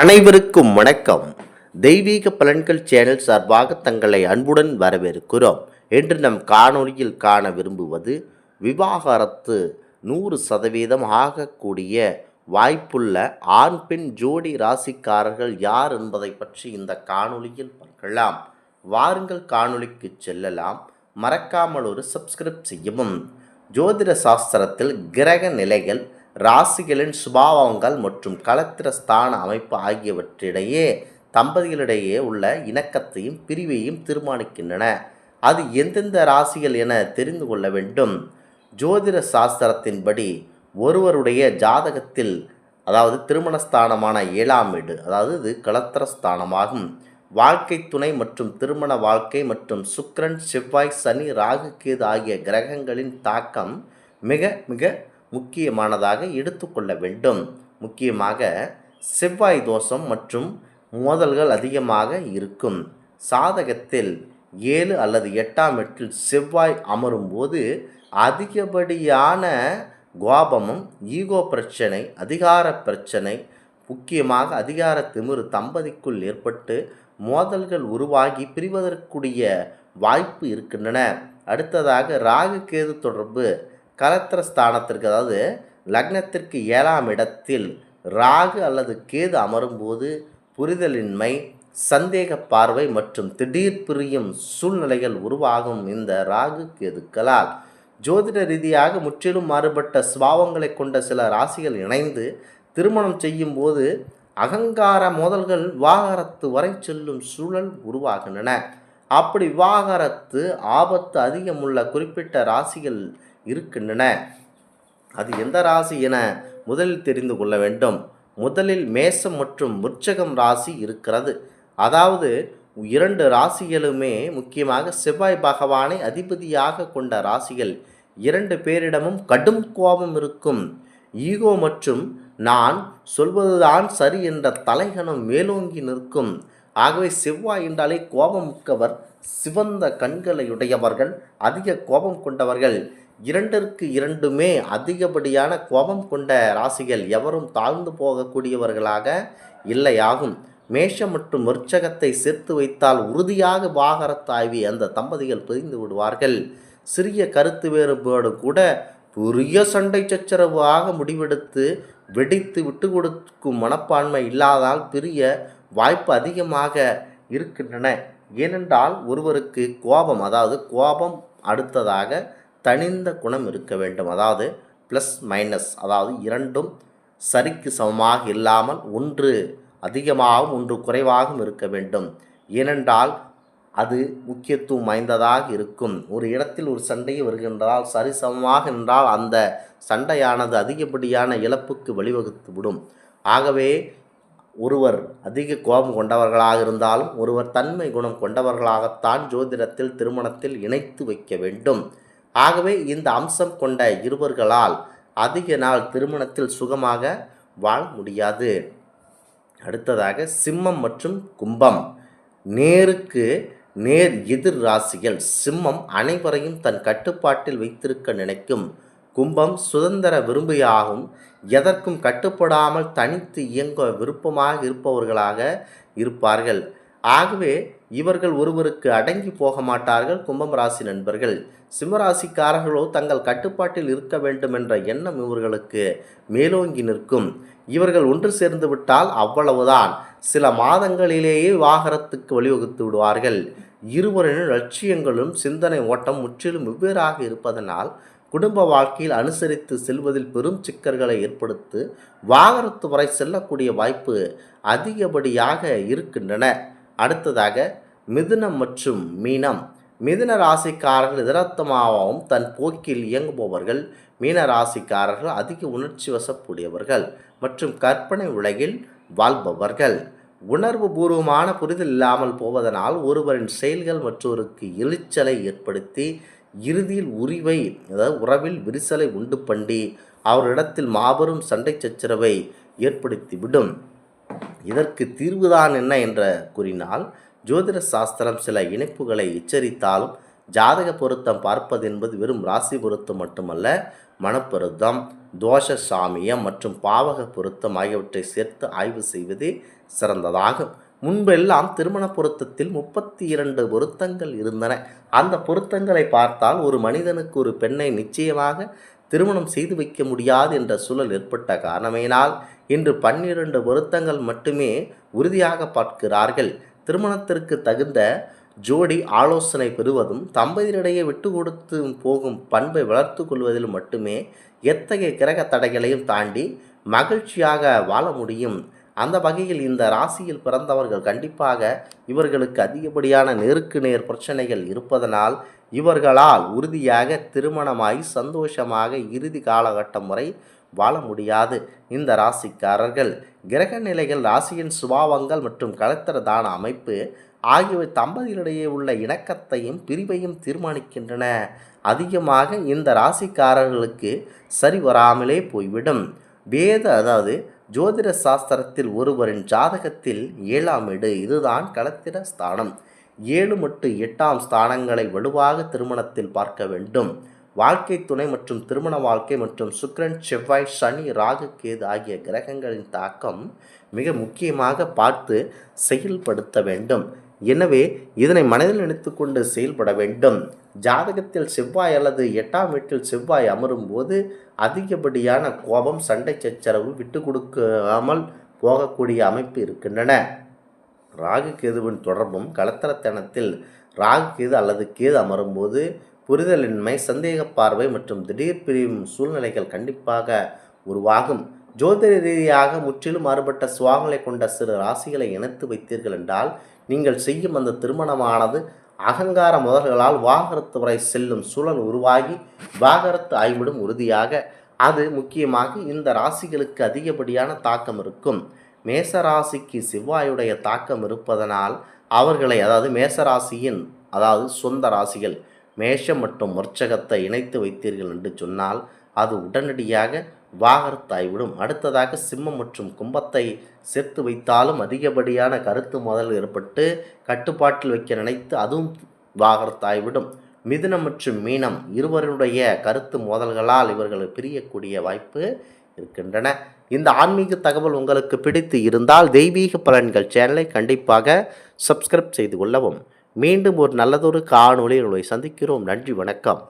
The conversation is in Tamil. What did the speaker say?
அனைவருக்கும் வணக்கம். தெய்வீக பலன்கள் சேனல் சார்பாக தங்களை அன்புடன் வரவேற்கிறோம். இன்று நம் காணொளியில் காண விரும்புவது விவாகரத்து 100% ஆகக்கூடிய வாய்ப்புள்ள ஆண் பெண் ஜோடி ராசிக்காரர்கள் யார் என்பதை பற்றி இந்த காணொளியில் பார்க்கலாம். வாருங்கள் காணொளிக்கு செல்லலாம். மறக்காமல் ஒரு சப்ஸ்கிரைப் செய்யவும். ஜோதிட சாஸ்திரத்தில் கிரக நிலைகள், ராசிகளின் சுபாவங்கள் மற்றும் களத்திர ஸ்தான அமைப்பு ஆகியவற்றிடையே தம்பதிகளிடையே உள்ள இணக்கத்தையும் பிரிவையும் தீர்மானிக்கின்றன. அது எந்தெந்த ராசிகள் என தெரிந்து கொள்ள வேண்டும். ஜோதிட சாஸ்திரத்தின்படி ஒருவருடைய ஜாதகத்தில், அதாவது திருமணஸ்தானமான 7ஆம் வீடு, அதாவது இது களத்திர ஸ்தானமாகும். வாழ்க்கை துணை மற்றும் திருமண வாழ்க்கை மற்றும் சுக்கிரன், செவ்வாய், சனி, ராகு, கேது ஆகிய கிரகங்களின் தாக்கம் மிக மிக முக்கியமானதாக எடுத்துக்கொள்ள வேண்டும். முக்கியமாக செவ்வாய் தோஷம் மற்றும் மோதல்கள் அதிகமாக இருக்கும். சாதகத்தில் 7 அல்லது 8ஆம் வீட்டில் செவ்வாய் அமரும்போது அதிகப்படியான கோபமும், ஈகோ பிரச்சனை, அதிகார பிரச்சனை, முக்கியமாக அதிகார திமிரு தம்பதிக்குள் ஏற்பட்டு மோதல்கள் உருவாகி பிரிவதற்குரிய வாய்ப்பு இருக்கின்றன. அடுத்ததாக ராகு கேது தொடர்பு. களத்திர ஸ்தானத்திற்கு, அதாவது லக்னத்திற்கு 7ஆம் இடத்தில் ராகு அல்லது கேது அமரும்போது புரிதலின்மை, சந்தேக பார்வை மற்றும் திடீர் பிரியும் சூழ்நிலைகள் உருவாகும். இந்த ராகு கேதுக்களால் ஜோதிட ரீதியாக முற்றிலும் மாறுபட்ட சுபாவங்களை கொண்ட சில ராசிகள் இணைந்து திருமணம் செய்யும் போது அகங்கார மோதல்கள் விவாகரத்து வரை செல்லும் சூழல் உருவாகின்றன. அப்படி விவாகரத்து ஆபத்து அதிகமுள்ள குறிப்பிட்ட ராசிகள் இருக்கின்றன. அது எந்த ராசி என முதலில் தெரிந்து கொள்ள வேண்டும். முதலில் மேசம் மற்றும் விருச்சிகம் ராசி இருக்கிறது. அதாவது 2 ராசிகளுமே முக்கியமாக செவ்வாய் பகவானை அதிபதியாக கொண்ட ராசிகள். 2 பேரிடமும் கடும் கோபம் இருக்கும். ஈகோ மற்றும் நான் சொல்வதுதான் சரி என்ற தலைகணம் மேலோங்கி நிற்கும். ஆகவே செவ்வாய் என்றாலே கோபமுக்கவர், சிவந்த கண்களையுடையவர்கள், அதிக கோபம் கொண்டவர்கள். 2ற்கு 2மே அதிகப்படியான கோபம் கொண்ட ராசிகள் எவரும் தாழ்ந்து போகக்கூடியவர்களாக இல்லையாகும். மேஷம் மற்றும் விருச்சகத்தை சேர்த்து வைத்தால் உறுதியாக விவாகரத்தாகி அந்த தம்பதிகள் பிரிந்து விடுவார்கள். சிறிய கருத்து வேறுபாடு கூட பெரிய சண்டை சச்சரவாக முடிவெடுத்து வெடித்து விட்டு கொடுக்கும் மனப்பான்மை இல்லாதால் பிரிய வாய்ப்பு அதிகமாக இருக்கின்றன. ஏனென்றால் ஒருவருக்கு கோபம், அதாவது கோபம் அடுத்ததாக தனிந்த குணம் இருக்க வேண்டும். அதாவது ப்ளஸ் மைனஸ், அதாவது 2ம் சரிக்கு சமமாக இல்லாமல் ஒன்று அதிகமாகவும் ஒன்று குறைவாகவும் இருக்க வேண்டும். ஏனென்றால் அது முக்கியத்துவம் வாய்ந்ததாக இருக்கும். ஒரு இடத்தில் ஒரு சண்டை வருகின்றால் சரிசமமாக என்றால் அந்த சண்டையானது அதிகப்படியான இழப்புக்கு வழிவகுத்து விடும். ஆகவே ஒருவர் அதிக கோபம் கொண்டவர்களாக இருந்தாலும் ஒருவர் தன்மை குணம் கொண்டவர்களாகத்தான் ஜோதிடத்தில் திருமணத்தில் இணைத்து வைக்க வேண்டும். ஆகவே இந்த அம்சம் கொண்ட இருவர்களால் அதிக நாள் திருமணத்தில் சுகமாக வாழ முடியாது. அடுத்ததாக சிம்மம் மற்றும் கும்பம். நேருக்கு நேர் எதிர் ராசிகள். சிம்மம் அனைவரையும் தன் கட்டுப்பாட்டில் வைத்திருக்க நினைக்கும். கும்பம் சுதந்திர விரும்பியாகவும் எதற்கும் கட்டுப்படாமல் தனித்து இயங்க விருப்பமாக இருப்பவர்களாக இருப்பார்கள். ஆகவே இவர்கள் ஒருவருக்கு அடங்கி போக மாட்டார்கள். கும்பம் ராசி நண்பர்கள். சிம்மராசிக்காரர்களோ தங்கள் கட்டுப்பாட்டில் இருக்க வேண்டும் என்ற எண்ணம் இவர்களுக்கு மேலோங்கி நிற்கும். இவர்கள் ஒன்று சேர்ந்து விட்டால் அவ்வளவுதான், சில மாதங்களிலேயே விவாகரத்துக்கு வழிவகுத்து விடுவார்கள். இருவரின் லட்சியங்களும் சிந்தனை ஓட்டம் முற்றிலும் வெவ்வேறாக இருப்பதனால் குடும்ப வாழ்க்கையில் அனுசரித்து செல்வதில் பெரும் சிக்கல்களை ஏற்படுத்தி விவாகரத்து வரை செல்லக்கூடிய வாய்ப்பு அதிகப்படியாக இருக்கின்றன. அடுத்ததாக மிதுனம் மற்றும் மீனம். மிதுன ராசிக்காரர்கள் இதரத்தமாகவும் தன் போக்கில் இயங்குபவர்கள். மீன ராசிக்காரர்கள் அதிக உணர்ச்சி வசக்கூடியவர்கள் மற்றும் கற்பனை உலகில் வாழ்பவர்கள். உணர்வு பூர்வமான புரிதல் இல்லாமல் போவதனால் ஒருவரின் செயல்கள் மற்றொருக்கு எரிச்சலை ஏற்படுத்தி இறுதியில் உறவில் விரிசலை உண்டு பண்ணி அவரிடத்தில் மாபெரும் சண்டை சச்சரவை ஏற்படுத்திவிடும். இதற்கு தீர்வுதான் என்ன என்று கூறினால், ஜோதிட சாஸ்திரம் சில இணைப்புகளை எச்சரித்தாலும் ஜாதக பொருத்தம் பார்ப்பது என்பது வெறும் ராசி பொருத்தம் மட்டுமல்ல, மனப்பொருத்தம், தோஷ சாமியம் மற்றும் பாவக பொருத்தம் ஆகியவற்றை சேர்த்து ஆய்வு செய்வது சிறந்ததாகும். முன்பெல்லாம் திருமண பொருத்தத்தில் 32 பொருத்தங்கள் இருந்தன. அந்த பொருத்தங்களை பார்த்தால் ஒரு மனிதனுக்கு ஒரு பெண்ணை நிச்சயமாக திருமணம் செய்து வைக்க முடியாது என்ற சூழல் ஏற்பட்ட காரணமையினால் இன்று 12 பொருத்தங்கள் மட்டுமே உறுதியாக பார்க்கிறார்கள். திருமணத்திற்கு தகுந்த ஜோடி ஆலோசனை பெறுவதும் தம்பதியரிடையே விட்டு கொடுத்து போகும் பண்பை வளர்த்து கொள்வதில் மட்டுமே எத்தகைய கிரக தடைகளையும் தாண்டி மகிழ்ச்சியாக வாழ முடியும். அந்த வகையில் இந்த ராசியில் பிறந்தவர்கள் கண்டிப்பாக இவர்களுக்கு அதிகப்படியான நேருக்கு நேர் பிரச்சனைகள் இருப்பதனால் இவர்களால் உறுதியாக திருமணமாகி சந்தோஷமாக இறுதி காலகட்டம் வரை வாழ முடியாது. இந்த ராசிக்காரர்கள் கிரக நிலைகள், ராசியின் சுபாவங்கள் மற்றும் கலத்திர தான அமைப்பு ஆகியவை தம்பதிகளிடையே உள்ள இணக்கத்தையும் பிரிவையும் தீர்மானிக்கின்றன. அதிகமாக இந்த ராசிக்காரர்களுக்கு சரி வராமலே போய்விடும். அதாவது ஜோதிட சாஸ்திரத்தில் ஒருவரின் ஜாதகத்தில் 7ஆம் வீடு, இதுதான் களத்திர ஸ்தானம். 7 மற்றும் 8ஆம் ஸ்தானங்களை வலுவாக திருமணத்தில் பார்க்க வேண்டும். வாழ்க்கை துணை மற்றும் திருமண வாழ்க்கை மற்றும் சுக்கிரன், செவ்வாய், சனி, ராகு, கேது ஆகிய கிரகங்களின் தாக்கம் மிக முக்கியமாக பார்த்து செயல்படுத்த வேண்டும். எனவே இதனை மனதில் நினைத்து கொண்டு செயல்பட வேண்டும். ஜாதகத்தில் செவ்வாய் அல்லது 8ஆம் வீட்டில் செவ்வாய் அமரும் போது அதிகப்படியான கோபம், சண்டை சச்சரவு, விட்டு கொடுக்காமல் போகக்கூடிய அமைப்பு இருக்கின்றன. ராகு கேதுவின் தொடர்பும் கலத்தரத்தனத்தில் ராகு கேது அல்லது கேது அமரும் போது புரிதலின்மை, சந்தேக பார்வை மற்றும் திடீர் பிரியும் சூழ்நிலைகள் கண்டிப்பாக உருவாகும். ஜோதிட ரீதியாக முற்றிலும் மாறுபட்ட சுவாங்களை கொண்ட சிறு ராசிகளை இணைத்து வைத்தீர்கள் என்றால் நீங்கள் செய்யும் அந்த திருமணமானது அகங்கார முதல்களால் வாகரத்து வரை செல்லும் சூழல் உருவாகி வாகரத்து ஆய்விடும் உறுதியாக. அது முக்கியமாக இந்த ராசிகளுக்கு அதிகப்படியான தாக்கம் இருக்கும். மேசராசிக்கு செவ்வாயுடைய தாக்கம் இருப்பதனால் அவர்களை, அதாவது மேசராசியின் சொந்த ராசிகள் மேஷம் மற்றும் விருச்சிகத்தை இணைத்து வைத்தீர்கள் என்று சொன்னால் அது உடனடியாக வாகரத்தாய்விடும். அடுத்ததாக சிம்மம் மற்றும் கும்பத்தை சேர்த்து வைத்தாலும் அதிகப்படியான கருத்து மோதல் ஏற்பட்டு கட்டுப்பாட்டில் வைக்க நினைத்து அதுவும் வாகரத்தாய்விடும். மிதுனம் மற்றும் மீனம் இருவருடைய கருத்து மோதல்களால் இவர்கள் பிரியக்கூடிய வாய்ப்பு இருக்கின்றன. இந்த ஆன்மீக தகவல் உங்களுக்கு பிடித்து இருந்தால் தெய்வீக பலன்கள் சேனலை கண்டிப்பாக சப்ஸ்கிரைப் செய்து கொள்ளவும். மீண்டும் ஒரு நல்லதொரு காணொளியை உங்களை சந்திக்கிறோம். நன்றி, வணக்கம்.